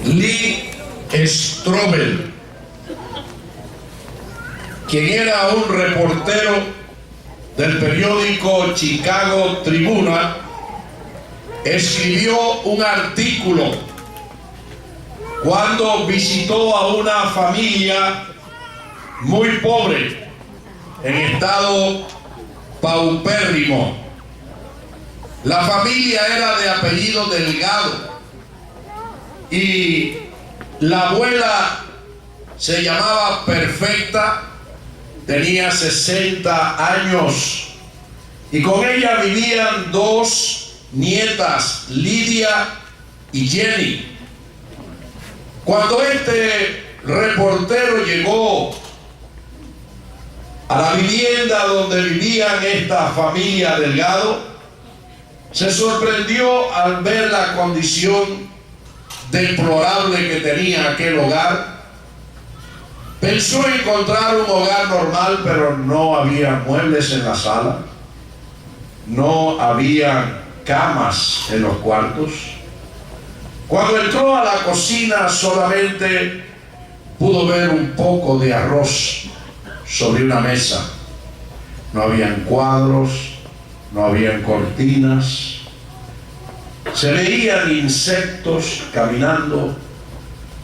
Lee Strobel, quien era un reportero del periódico Chicago Tribune, escribió un artículo cuando visitó a una familia muy pobre en estado paupérrimo. La familia era de apellido Delgado y la abuela se llamaba Perfecta, tenía 60 años y con ella vivían dos nietas, Lidia y Jenny. Cuando este reportero llegó a la vivienda donde vivían esta familia Delgado, se sorprendió al ver la condición deplorable que tenía aquel hogar. Pensó encontrar un hogar normal, pero no había muebles en la sala, no había camas en los cuartos. Cuando entró a la cocina solamente pudo ver un poco de arroz sobre una mesa. No habían cuadros, no habían cortinas. Se veían insectos caminando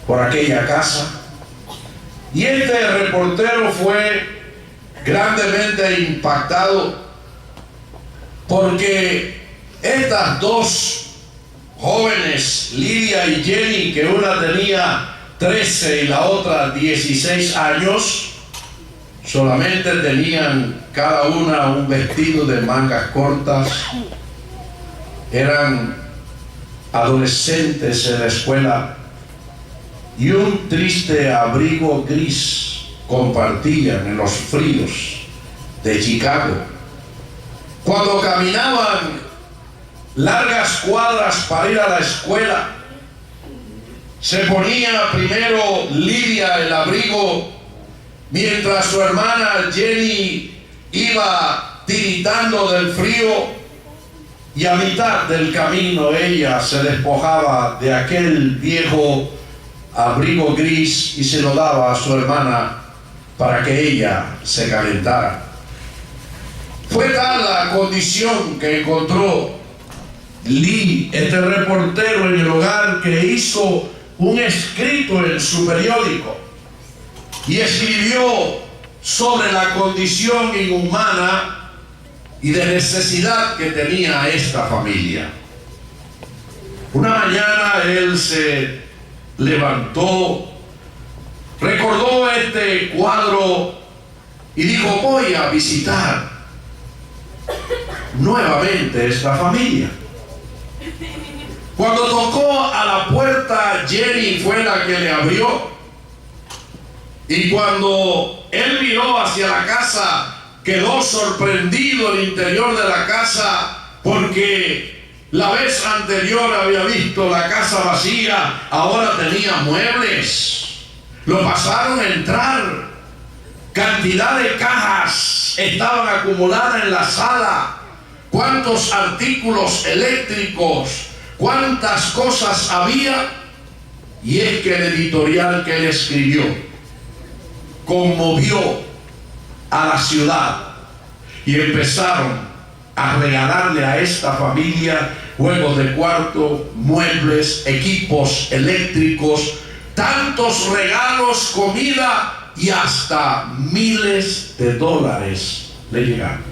por aquella casa. Y este reportero fue grandemente impactado porque estas dos jóvenes, Lidia y Jenny, que una tenía 13 y la otra 16 años, solamente tenían cada una un vestido de mangas cortas, eran adolescentes en la escuela y un triste abrigo gris compartían en los fríos de Chicago. Cuando caminaban largas cuadras para ir a la escuela, se ponía primero Lidia el abrigo, mientras su hermana Jenny iba tiritando del frío, y a mitad del camino ella se despojaba de aquel viejo abrigo gris y se lo daba a su hermana para que ella se calentara. Fue tal la condición que encontró Lee, este reportero, en el hogar, que hizo un escrito en su periódico y escribió sobre la condición inhumana y de necesidad que tenía esta familia. Una mañana él se levantó, recordó este cuadro y dijo: voy a visitar nuevamente esta familia. Cuando tocó a la puerta, Jenny fue la que le abrió, y cuando él miró hacia la casa, quedó sorprendido el interior de la casa, porque la vez anterior había visto la casa vacía, ahora tenía muebles. Lo pasaron a entrar. Cantidad de cajas estaban acumuladas en la sala. Cuántos artículos eléctricos, cuántas cosas había. Y es que el editorial que él escribió conmovió a la ciudad, y empezaron a regalarle a esta familia juegos de cuarto, muebles, equipos eléctricos, tantos regalos, comida, y hasta miles de dólares le llegaron.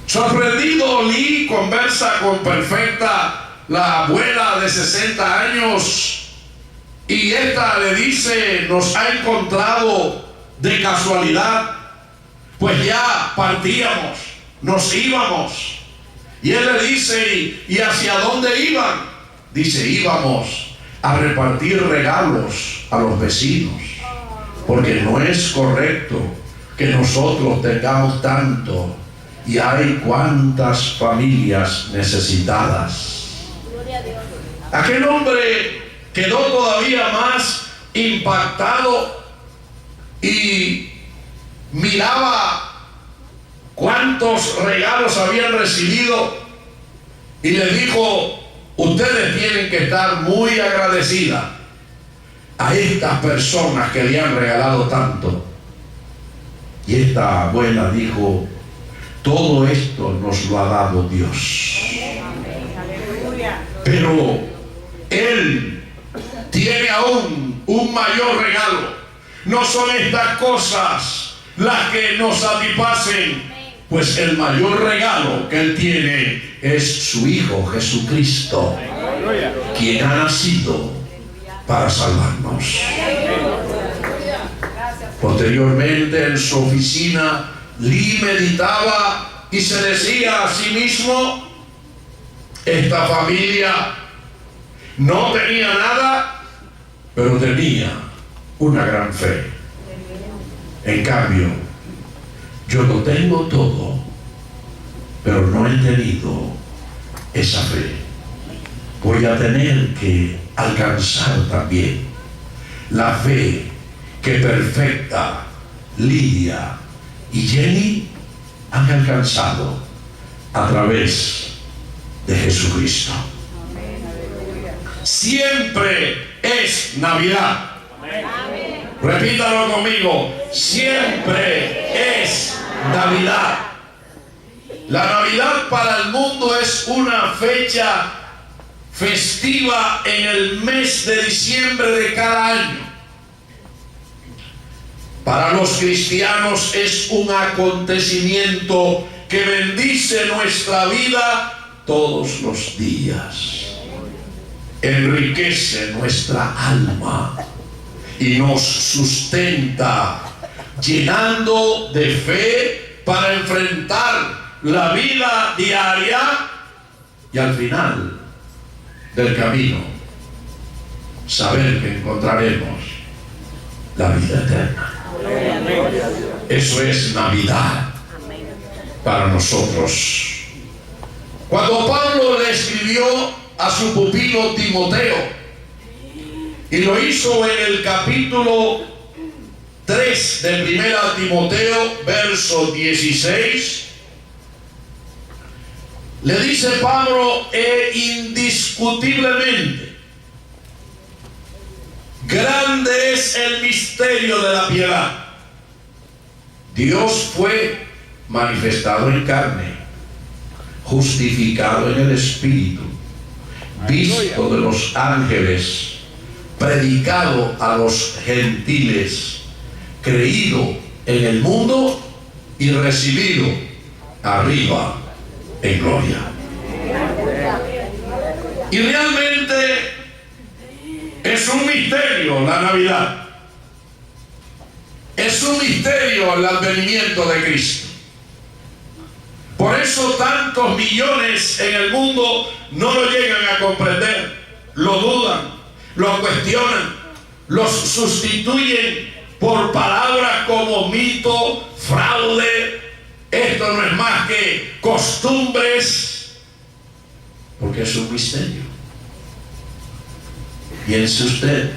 Sorprendido, Lee conversa con Perfecta, la abuela de 60 años, y esta le dice: nos ha encontrado de casualidad, pues ya partíamos, nos íbamos. Y él le dice: ¿y hacia dónde iban? Dice: íbamos a repartir regalos a los vecinos, porque no es correcto que nosotros tengamos tanto y hay cuantas familias necesitadas. Aquel hombre quedó todavía más impactado y miraba cuántos regalos habían recibido, y le dijo: Ustedes tienen que estar muy agradecidas a estas personas que le han regalado tanto. Y esta abuela dijo: todo esto nos lo ha dado Dios. Pero Él tiene aún un mayor regalo. No son estas cosas las que nos satisfacen, pues el mayor regalo que Él tiene es su Hijo Jesucristo, quien ha nacido para salvarnos. Posteriormente, en su oficina, Lee meditaba y se decía a sí mismo: esta familia no tenía nada, pero tenía una gran fe. En cambio, yo lo tengo todo, pero no he tenido esa fe. Voy a tener que alcanzar también la fe que perfecta Lidia y Jenny han alcanzado a través de Jesucristo. Siempre es Navidad. Repítalo conmigo: siempre es Navidad. La Navidad para el mundo es una fecha festiva en el mes de diciembre de cada año. Para los cristianos es un acontecimiento que bendice nuestra vida todos los días, enriquece nuestra alma y nos sustenta, llenando de fe para enfrentar la vida diaria y al final del camino saber que encontraremos la vida eterna. Eso es Navidad para nosotros. Cuando Pablo le escribió a su pupilo Timoteo, y lo hizo en el capítulo 3 de 1 Timoteo, verso 16, le dice Pablo: indiscutiblemente grande es el misterio de la piedad. Dios fue manifestado en carne, justificado en el Espíritu, visto de los ángeles, predicado a los gentiles, creído en el mundo y recibido arriba en gloria. Y realmente es un misterio la Navidad. Es un misterio el advenimiento de Cristo. Por eso tantos millones en el mundo no lo llegan a comprender, lo dudan, lo cuestionan, los sustituyen por palabras como mito, fraude. Esto no es más que costumbres, porque es un misterio. Piense usted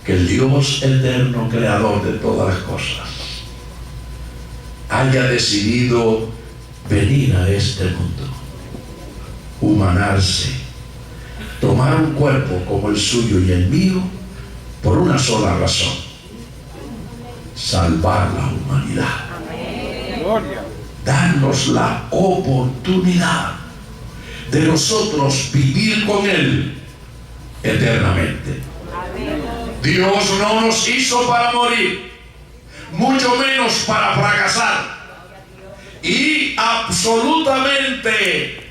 que el Dios eterno, creador de todas las cosas, haya decidido venir a este mundo, humanarse, tomar un cuerpo como el suyo y el mío, por una sola razón: salvar la humanidad. Darnos la oportunidad de nosotros vivir con Él eternamente. Dios no nos hizo para morir, mucho menos para fracasar, y absolutamente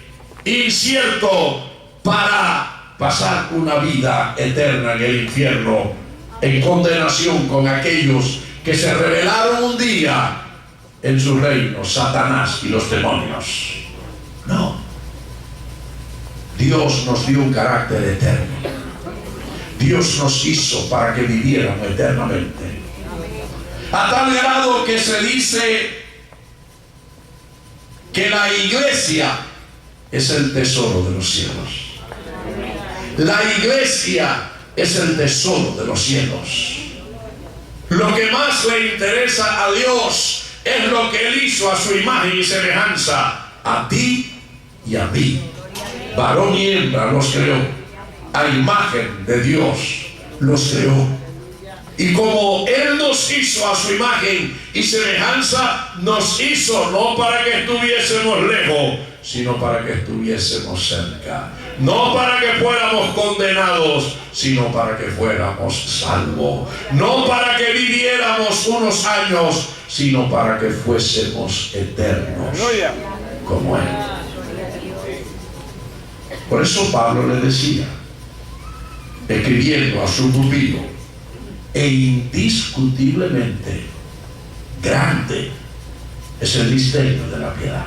incierto para pasar una vida eterna en el infierno, en condenación con aquellos que se rebelaron un día en su reino, Satanás y los demonios. No. Dios nos dio un carácter eterno. Dios nos hizo para que viviéramos eternamente. A tal grado que se dice que la iglesia es el tesoro de los cielos. La iglesia es el tesoro de los cielos. Lo que más le interesa a Dios es lo que Él hizo a su imagen y semejanza, a ti y a mí. Varón y hembra los creó. A imagen de Dios los creó. Y como Él nos hizo a su imagen y semejanza, nos hizo no para que estuviésemos lejos, sino para que estuviésemos cerca. No para que fuéramos condenados, sino para que fuéramos salvos. No para que viviéramos unos años, sino para que fuésemos eternos como Él. Por eso Pablo le decía, escribiendo a su pupilo, e indiscutiblemente grande es el misterio de la piedad.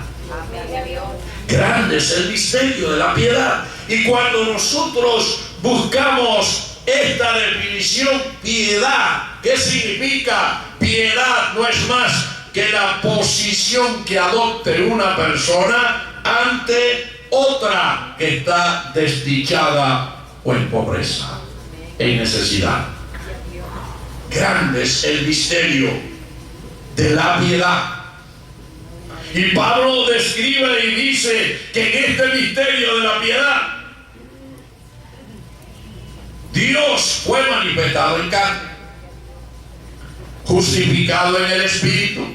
Grande es el misterio de la piedad. Y cuando nosotros buscamos esta definición, piedad, ¿qué significa? Piedad no es más que la posición que adopte una persona ante otra que está desdichada o en pobreza, en necesidad. Grande es el misterio de la piedad. Y Pablo describe y dice que en este misterio de la piedad, Dios fue manifestado en carne, justificado en el Espíritu,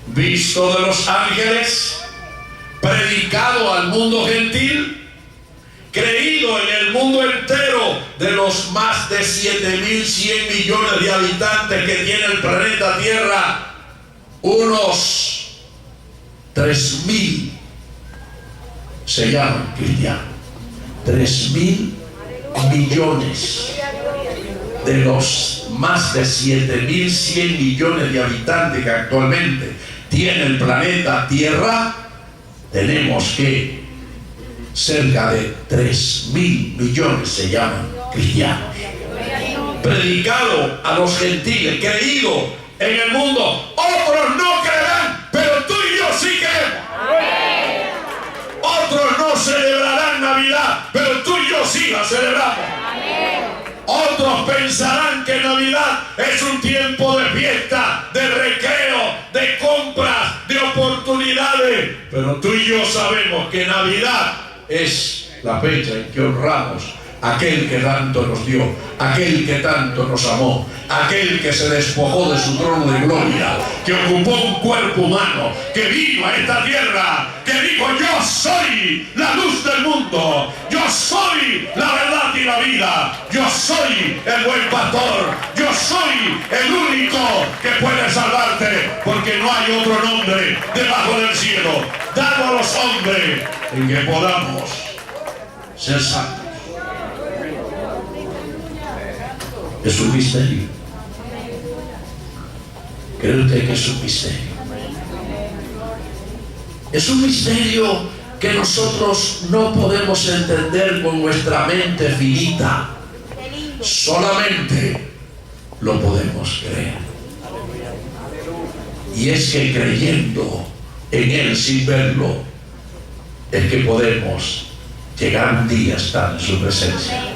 visto de los ángeles, predicado al mundo gentil, creído en el mundo entero de los más de 7.100 millones de habitantes que tiene el planeta Tierra. Unos 3.000 se llaman cristianos. 3.000 millones de los más de 7.100 millones de habitantes que actualmente tiene el planeta Tierra. Tenemos que cerca de 3.000 millones se llaman cristianos. Predicado a los gentiles, creído en el mundo. Otros no creerán, pero tú y yo sí creemos. Otros no celebrarán Navidad, pero tú y yo sí la celebramos. Otros pensarán que Navidad es un tiempo de fiesta, de recreo, de compras, de oportunidades, pero tú y yo sabemos que Navidad es la fecha en que honramos a aquel que tanto nos dio, aquel que tanto nos amó, aquel que se despojó de su trono de gloria, que ocupó un cuerpo humano, que vino a esta tierra, que dijo: yo soy la luz del mundo, yo soy la verdad y la vida, yo soy el buen pastor, yo soy el único que puede salvarte, porque no hay otro nombre debajo del cielo dado a los hombres en que podamos ser santos. Es un misterio. ¿Cree usted que es un misterio? Es un misterio que nosotros no podemos entender con nuestra mente finita. Solamente lo podemos creer. Y es que creyendo en Él sin verlo, es que podemos llegar un día a estar en su presencia.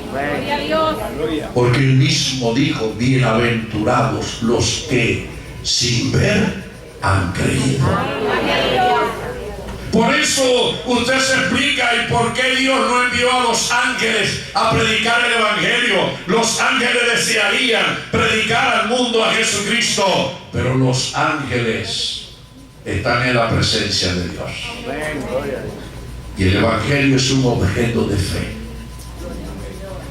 Porque Él mismo dijo: bienaventurados los que sin ver han creído. Por eso usted se explica y por qué Dios no envió a los ángeles a predicar el Evangelio. Los ángeles desearían predicar al mundo a Jesucristo, pero los ángeles están en la presencia de Dios. Y el Evangelio es un objeto de fe.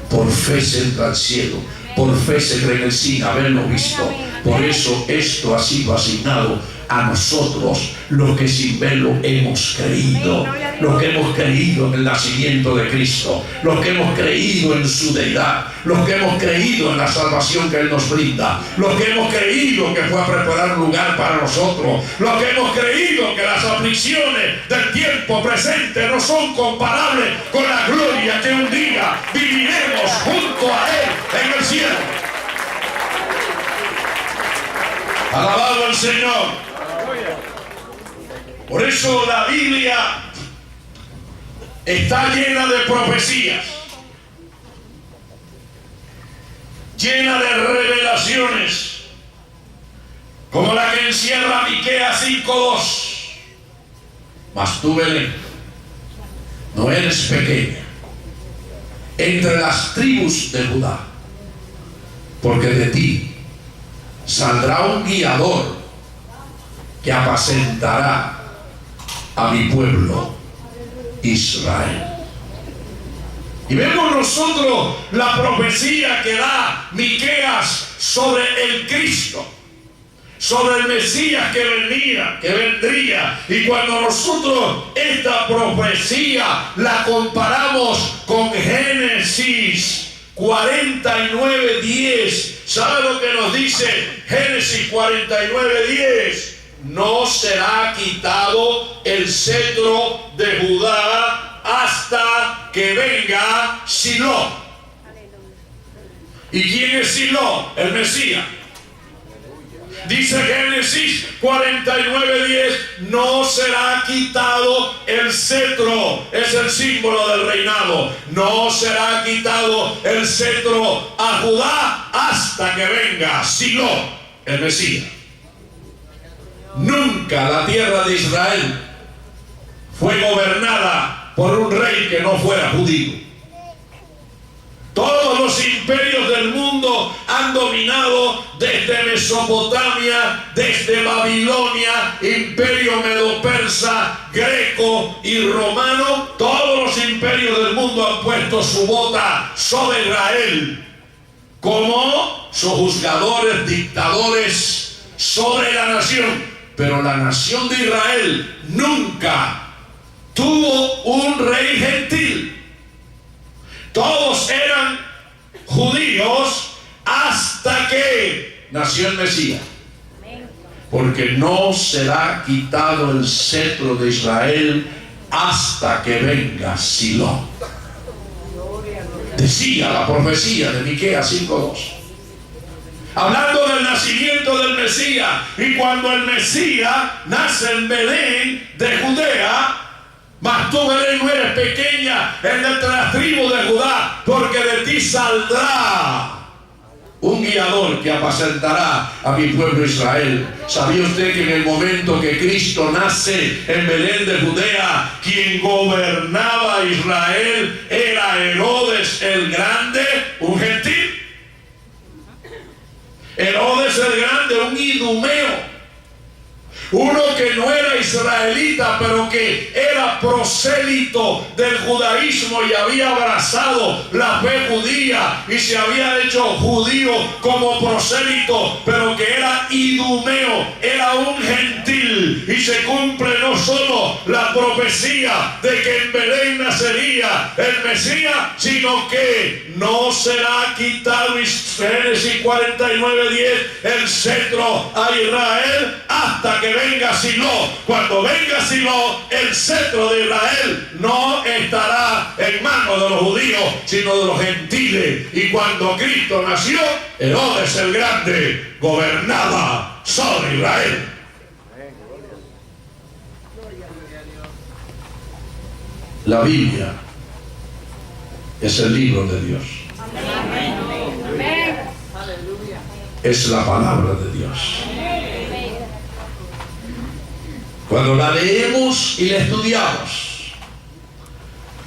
Por fe se entra al cielo, por fe se cree en Él sin haberlo visto. Por eso esto ha sido asignado a nosotros, los que sin verlo hemos creído, los que hemos creído en el nacimiento de Cristo, los que hemos creído en su deidad, los que hemos creído en la salvación que Él nos brinda, los que hemos creído que fue a preparar un lugar para nosotros, los que hemos creído que las aflicciones del tiempo presente no son comparables con la gloria que un día viviremos junto a Él en el cielo. Alabado el Señor. Por eso la Biblia está llena de profecías, llena de revelaciones, como la que encierra Miqueas 5:2. Mas tú, Belén, no eres pequeña entre las tribus de Judá, porque de ti saldrá un guiador que apacentará a mi pueblo Israel. Y vemos nosotros la profecía que da Miqueas sobre el Cristo, sobre el Mesías que vendría. Y cuando nosotros esta profecía la comparamos con Génesis 49:10, ¿sabe lo que nos dice Génesis 49:10? No será quitado el cetro de Judá hasta que venga Silo. ¿Y quién es Silo? El Mesías. Dice Génesis 49:10, no será quitado el cetro, es el símbolo del reinado. No será quitado el cetro a Judá hasta que venga Silo, el Mesías. Nunca la tierra de Israel fue gobernada por un rey que no fuera judío. Todos los imperios del mundo han dominado desde Mesopotamia, desde Babilonia, imperio medo-persa, greco y romano. Todos los imperios del mundo han puesto su bota sobre Israel como sojuzgadores, dictadores sobre la nación. Pero la nación de Israel nunca tuvo un rey gentil. Todos eran judíos hasta que nació el Mesías. Porque no será quitado el cetro de Israel hasta que venga Silo. Decía la profecía de Miqueas 5:2. Hablando del nacimiento del Mesías. Y cuando el Mesías nace en Belén de Judea, mas tú, Belén, no eres pequeña entre las tribus de Judá, porque de ti saldrá un guiador que apacentará a mi pueblo Israel. ¿Sabía usted que en el momento que Cristo nace en Belén de Judea, quien gobernaba a Israel era Herodes el Grande, un gentil? Herodes el Grande, un idumeo, uno que no era israelita, pero que era prosélito del judaísmo y había abrazado la fe judía y se había hecho judío como prosélito, pero que era idumeo, era un gentil. Y se cumple no solo la profecía de que en Belén nacería el Mesías, sino que no será quitado, Génesis 49:10, el cetro a Israel hasta que venga Silo. Cuando venga Silo, el cetro de Israel no estará en manos de los judíos, sino de los gentiles. Y cuando Cristo nació, Herodes el Grande gobernaba sobre Israel. La Biblia es el libro de Dios. Es la palabra de Dios. Cuando la leemos y la estudiamos,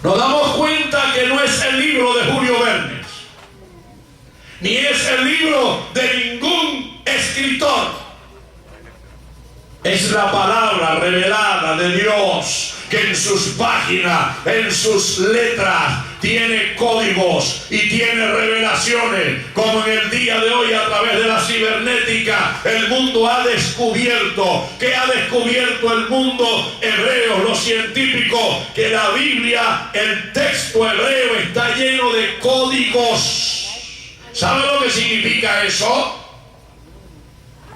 nos damos cuenta que no es el libro de Julio Verne, ni es el libro de ningún escritor. Es la palabra revelada de Dios, que en sus páginas, en sus letras, tiene códigos y tiene revelaciones, como en el día de hoy a través de la cibernética el mundo ha descubierto. ¿Qué ha descubierto el mundo hebreo, los científicos? Que la Biblia, el texto hebreo, está lleno de códigos. ¿Sabe lo que significa eso?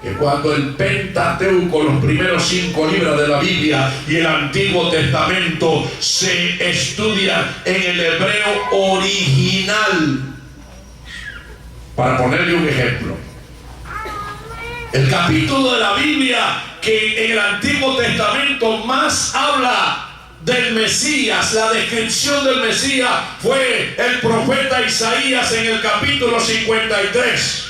Que cuando el Pentateuco, los primeros 5 libros de la Biblia y el Antiguo Testamento se estudian en el hebreo original. Para ponerle un ejemplo, el capítulo de la Biblia que en el Antiguo Testamento más habla del Mesías, la descripción del Mesías, fue el profeta Isaías en el capítulo 53.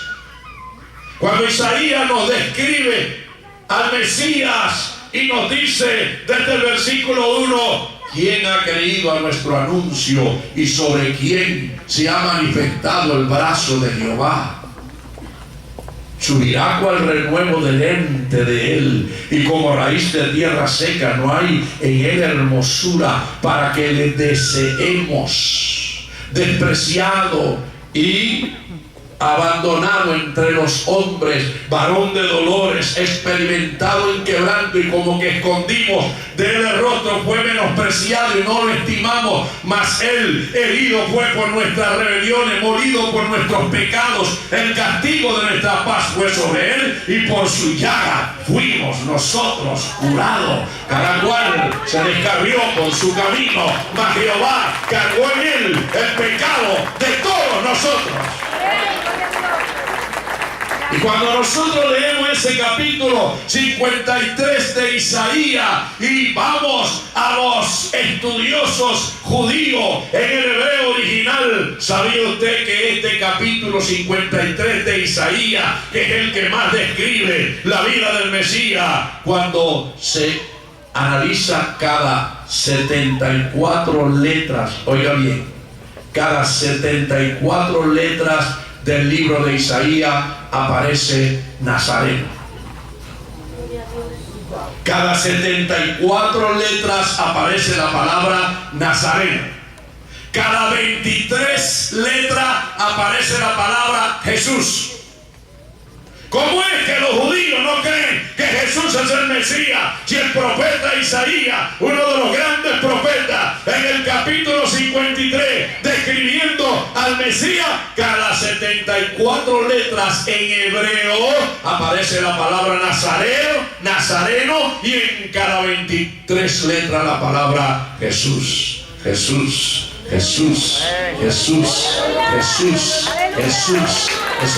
Cuando Isaías nos describe al Mesías y nos dice desde el versículo 1, ¿Quién ha creído a nuestro anuncio y sobre quién se ha manifestado el brazo de Jehová? Subirá cual renuevo delante de él, y como raíz de tierra seca, no hay en él hermosura para que le deseemos. Despreciado y abandonado entre los hombres, varón de dolores, experimentado en quebranto, y como que escondimos de él el rostro, fue menospreciado y no lo estimamos. Mas él herido fue por nuestras rebeliones, molido por nuestros pecados. El castigo de nuestra paz fue sobre él, y por su llaga fuimos nosotros curados. Cada cual se descarrió por su camino, mas Jehová cargó en él el pecado de todos nosotros. Y cuando nosotros leemos ese capítulo 53 de Isaías y vamos a los estudiosos judíos en el hebreo original, ¿sabía usted que este capítulo 53 de Isaías, que es el que más describe la vida del Mesías, cuando se analiza cada 74 letras, oiga bien, cada 74 letras del libro de Isaías aparece Nazareno? Cada 74 letras aparece la palabra Nazareno. Cada 23 letras aparece la palabra Jesús. ¿Cómo es que los judíos no creen que Jesús es el Mesías? Si el profeta Isaías, uno de los grandes profetas, en el capítulo 53, describiendo al Mesías, cada 74 letras en hebreo aparece la palabra Nazareno, y en cada 23 letras la palabra Jesús. Jesús es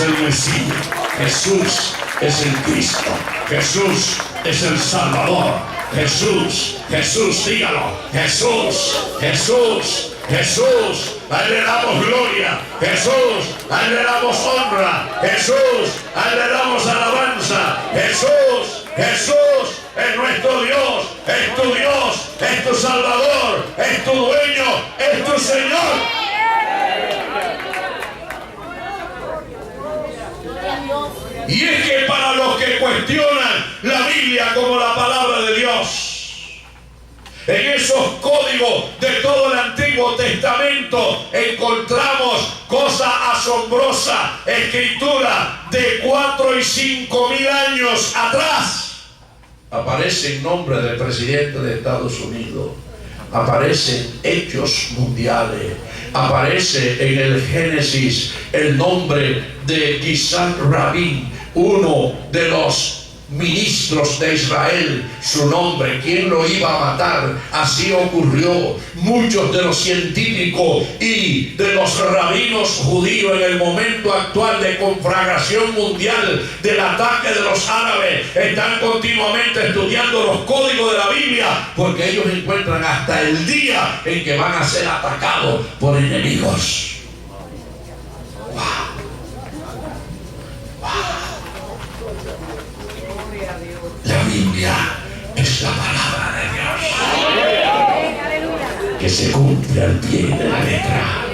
el Mesías. Jesús es el Cristo. Jesús es el Salvador. Jesús, dígalo. Jesús. A él le damos gloria. Jesús, a él le damos honra. Jesús, a él le damos alabanza. Jesús es nuestro Dios. Es tu Dios, es tu Salvador, es tu dueño, es tu Señor. Y es que para los que cuestionan la Biblia como la palabra de Dios, en esos códigos de todo el Antiguo Testamento encontramos cosas asombrosas, escritura de 4 y 5 mil años atrás. Aparece el nombre del presidente de Estados Unidos, aparecen hechos mundiales, aparece en el Génesis el nombre de Yitzhak Rabin, uno de los ministros de Israel, su nombre, ¿quién lo iba a matar? Así ocurrió. Muchos de los científicos y de los rabinos judíos en el momento actual de conflagración mundial del ataque de los árabes están continuamente estudiando los códigos de la Biblia, porque ellos encuentran hasta el día en que van a ser atacados por enemigos. La Biblia es la palabra de Dios, que se cumple al pie de la letra,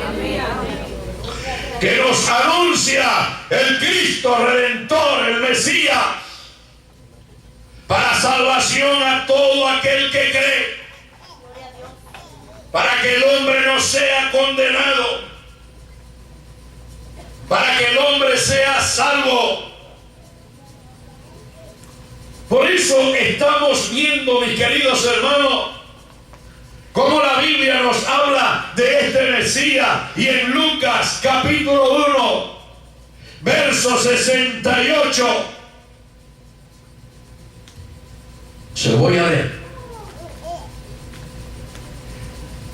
que nos anuncia el Cristo Redentor, el Mesías, para salvación a todo aquel que cree, para que el hombre no sea condenado, para que el hombre sea salvo. Por eso estamos viendo, mis queridos hermanos, cómo la Biblia nos habla de este Mesías. Y en Lucas capítulo 1, verso 68, se voy a leer.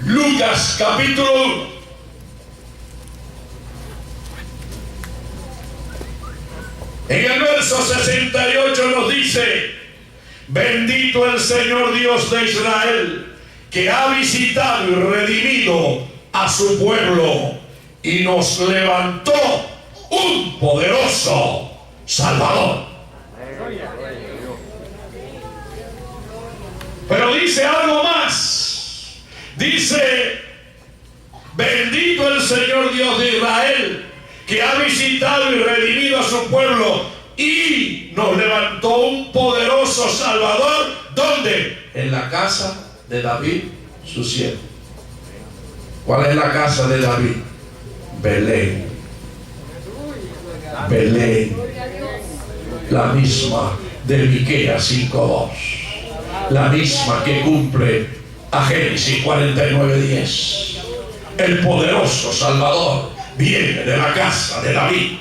Lucas capítulo 1. En el verso 68 nos dice: bendito el Señor Dios de Israel, que ha visitado y redimido a su pueblo y nos levantó un poderoso Salvador. Pero dice algo más: Dice: bendito el Señor Dios de Israel, que ha visitado y redimido a su pueblo y nos levantó un poderoso Salvador. ¿Dónde? En la casa de David, su siervo. ¿Cuál es la casa de David? Belén. Belén, la misma de Miqueas 5:2, la misma que cumple a Génesis 49:10. El poderoso Salvador viene de la casa de David.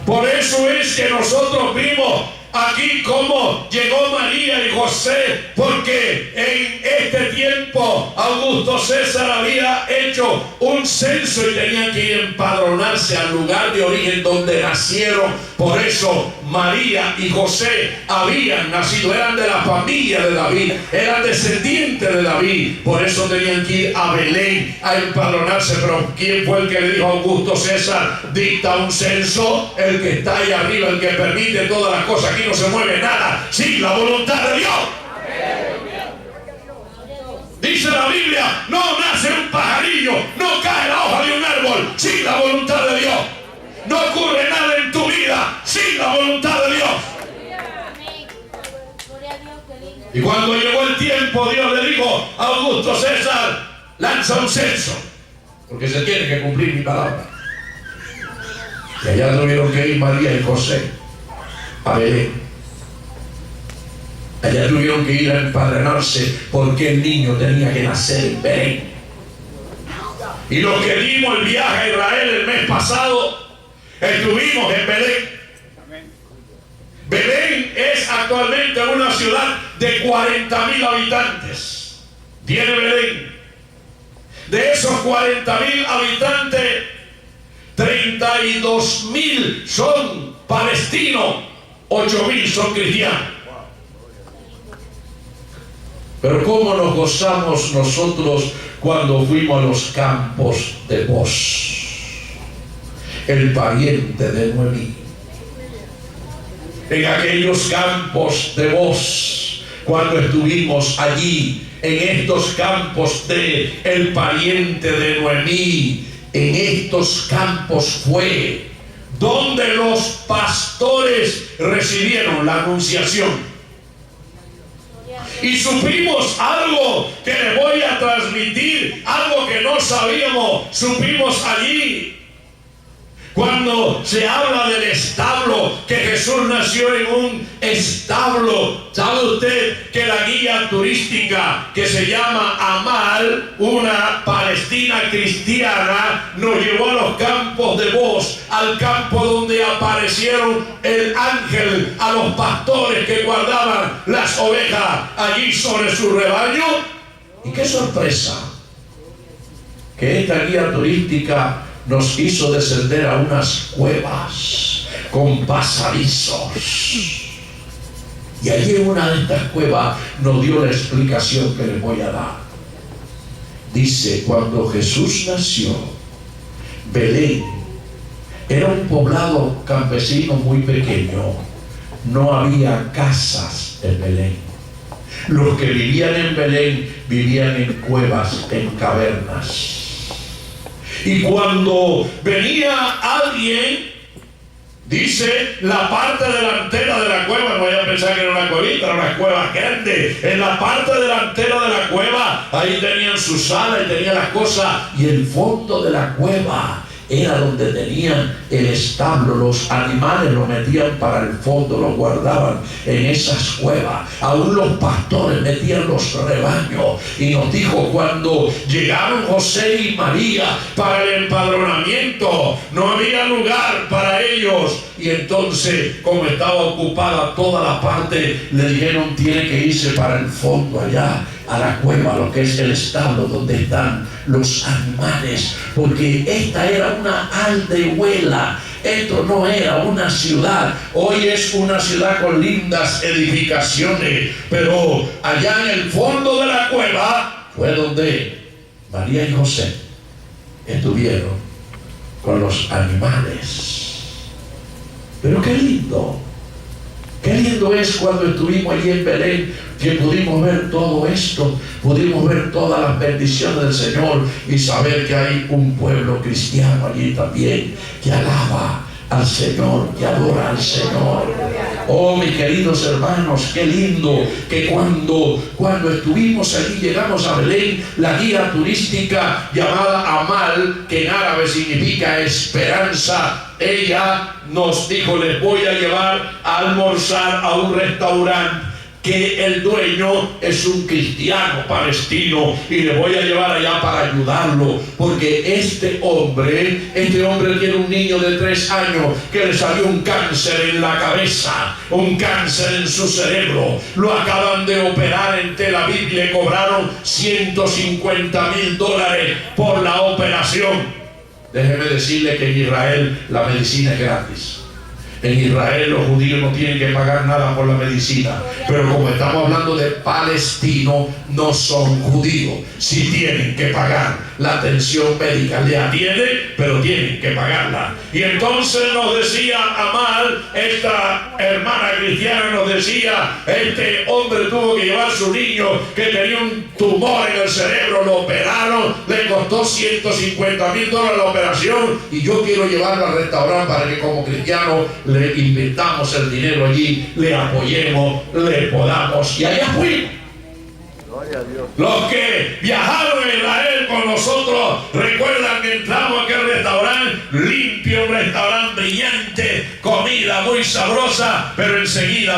Por eso es que nosotros vimos aquí cómo llegó María y José, porque en este tiempo Augusto César había hecho un censo y tenían que ir a empadronarse al lugar de origen donde nacieron. Por eso María y José habían nacido, eran de la familia de David, eran descendientes de David. Por eso tenían que ir a Belén a empadronarse. Pero ¿quién fue el que le dijo a Augusto César: dicta un censo? El que está ahí arriba, el que permite todas las cosas. Aquí no se mueve nada sin la voluntad de Dios. Dice la Biblia: no nace un pajarillo, no cae la hoja de un árbol sin la voluntad de Dios. No ocurre nada en tu vida sin la voluntad de Dios. Y cuando llegó el tiempo, Dios le dijo a Augusto César: lanza un censo, porque se tiene que cumplir mi palabra. Y allá tuvieron que ir María y José a Belén. Allá tuvieron que ir a empadronarse, porque el niño tenía que nacer en Belén. Y los que dimos el viaje a Israel el mes pasado, estuvimos en Belén. Belén es actualmente una ciudad de 40,000 habitantes. Tiene Belén. De esos 40,000 habitantes, 32,000 son palestinos, 8,000 son cristianos. Pero ¿cómo nos gozamos nosotros cuando fuimos a los campos de Bos, el pariente de Noemí? En aquellos campos de Bos, cuando estuvimos allí, en estos campos de el pariente de Noemí, en estos campos fue donde los pastores recibieron la anunciación. Y supimos algo que les voy a transmitir, algo que no sabíamos. Supimos allí, cuando se habla del establo, que Jesús nació en un establo. ¿Sabe usted que la guía turística que se llama Amal, una palestina cristiana, nos llevó a los campos de Bos, al campo donde aparecieron el ángel a los pastores que guardaban las ovejas allí sobre su rebaño? Y qué sorpresa que esta guía turística nos hizo descender a unas cuevas con pasadizos. Y allí en una de estas cuevas nos dio la explicación que les voy a dar. Dice: cuando Jesús nació, Belén era un poblado campesino muy pequeño. No había casas en Belén. Los que vivían en Belén vivían en cuevas, en cavernas. Y cuando venía alguien, dice, la parte delantera de la cueva, no vaya a pensar que era una cuevita, era una cueva grande. En la parte delantera de la cueva, ahí tenían su sala y tenían las cosas. Y el fondo de la cueva era donde tenían el establo. Los animales los metían para el fondo, los guardaban en esas cuevas. Aún los pastores metían los rebaños. Y nos dijo, cuando llegaron José y María para el empadronamiento, no había lugar para ellos. Y entonces, como estaba ocupada toda la parte, le dijeron: tiene que irse para el fondo allá, a la cueva, lo que es el establo donde están los animales, porque esta era una aldehuela. Esto no era una ciudad. Hoy es una ciudad con lindas edificaciones, pero allá en el fondo de la cueva fue donde María y José estuvieron con los animales. Pero qué lindo es cuando estuvimos allí en Belén, que pudimos ver todo esto, pudimos ver todas las bendiciones del Señor y saber que hay un pueblo cristiano allí también que alaba al Señor, que adora al Señor. Oh, mis queridos hermanos, qué lindo que cuando estuvimos allí, llegamos a Belén, la guía turística llamada Amal, que en árabe significa esperanza, ella nos dijo: les voy a llevar a almorzar a un restaurante que el dueño es un cristiano palestino y le voy a llevar allá para ayudarlo, porque este hombre tiene un niño de 3 años que le salió un cáncer en la cabeza, un cáncer en su cerebro. Lo acaban de operar en Tel Aviv, le cobraron $150,000 por la operación. Déjeme decirle que en Israel la medicina es gratis. En Israel los judíos no tienen que pagar nada por la medicina, pero como estamos hablando de palestinos, no son judíos, sí tienen que pagar la atención médica. Le atienden, pero tienen que pagarla. Y entonces nos decía Amal, esta hermana cristiana, nos decía: este hombre tuvo que llevar a su niño que tenía un tumor en el cerebro, lo operaron, le costó $150,000 la operación, y yo quiero llevarlo al restaurante para que como cristiano le invirtamos el dinero allí, le apoyemos, le podamos. Y allá fuimos. Los que viajaron a Israel con nosotros recuerdan que entramos a aquel restaurante limpio, un restaurante brillante, comida muy sabrosa, pero enseguida